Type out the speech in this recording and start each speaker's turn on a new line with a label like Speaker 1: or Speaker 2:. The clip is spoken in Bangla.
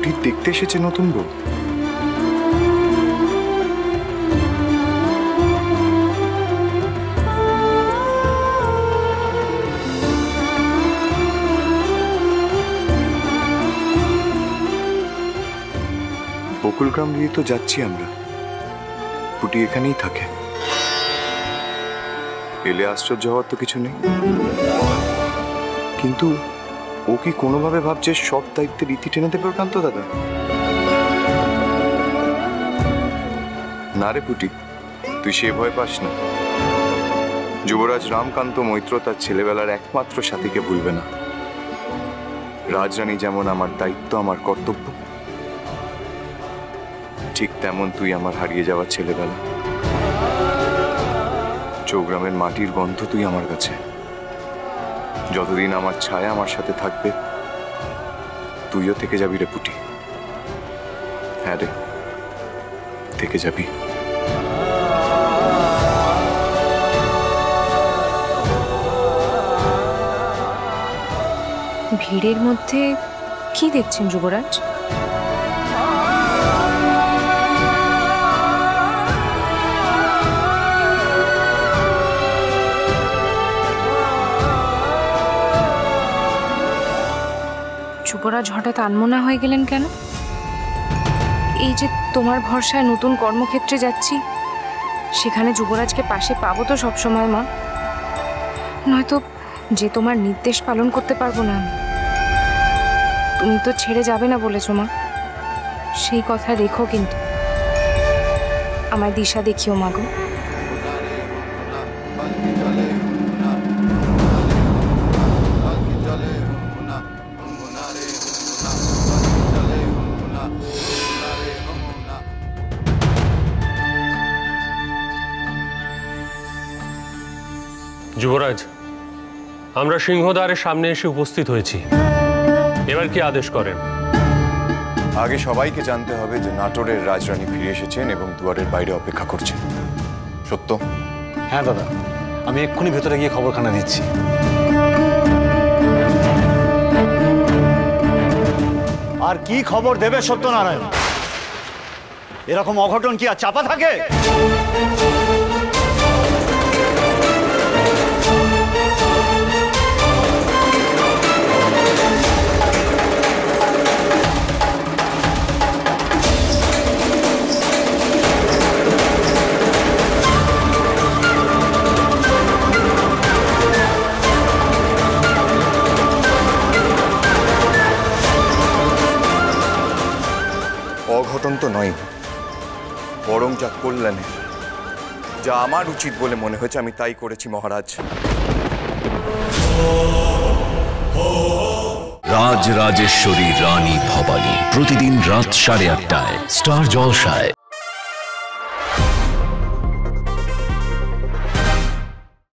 Speaker 1: পুটির দেখতে এসেছে নতুন বউ। বকুলগ্রাম দিয়ে তো যাচ্ছি আমরা, পুটি এখানেই থাকে। এলে আশ্চর্য হওয়ার তো কিছু নেই, কিন্তু ও কি কোনোভাবে ভাবছে সব দায়িত্বের রীতি টেনে দেবে কান্ত দাদা? না রে পুটি, তুই সে ভয় পাস না। যুবরাজ রামকান্ত মৈত্র তার ছেলেবেলার একমাত্র সাথীকে ভুলবে না। রাজরানী যেমন আমার দায়িত্ব, আমার কর্তব্য, ঠিক তেমন তুই আমার হারিয়ে যাওয়া ছেলেবেলা। চৌগ্রামের মাটির গন্ধ তুই আমার কাছে। যতদিন আমার ছায়া আমার সাথে থাকবে, তুইও থেকে যাবি রে পুটি। হ্যাঁ রে, থেকে যাবি।
Speaker 2: ভিড়ের মধ্যে কি দেখছেন যুবরাজ? যুবরাজ হঠাৎ আনমনা হয়ে গেলেন কেন? এই যে তোমার ভরসায় নতুন কর্মক্ষেত্রে যাচ্ছি, সেখানে যুবরাজকে পাশে পাবো তো সবসময় মা। নয়তো যে তোমার নির্দেশ পালন করতে পারবো না আমি। তুমি তো ছেড়ে যাবে না বলেছো মা, সেই কথা রেখো কিন্তু। আমায় দিশা দেখিও মা গো।
Speaker 3: যুবরাজ, আমরা সিংহদ্বারের সামনে এসে উপস্থিত হয়েছি। এবার কি আদেশ করেন?
Speaker 1: আগে সবাইকে জানতে হবে যে নাটোরের রাজরানী ফিরে এসেছেন এবং দুয়ারের বাইরে অপেক্ষা করছেন। সত্য?
Speaker 4: হ্যাঁ দাদা, আমি এক্ষুনি ভেতরে গিয়ে খবরখানা দিচ্ছি। আর কি খবর দেবে সত্যনারায়ণ? এরকম অঘটন কি আর চাপা থাকে?
Speaker 1: অঘটন তো নয়, বরং যা কল্যাণের, যা আমার উচিত বলে মনে হয়েছে আমি তাই করেছি মহারাজ।
Speaker 5: রাজরাজেশ্বরী রানী ভবানী, প্রতিদিন রাত 8:30টায় স্টার জলসায়।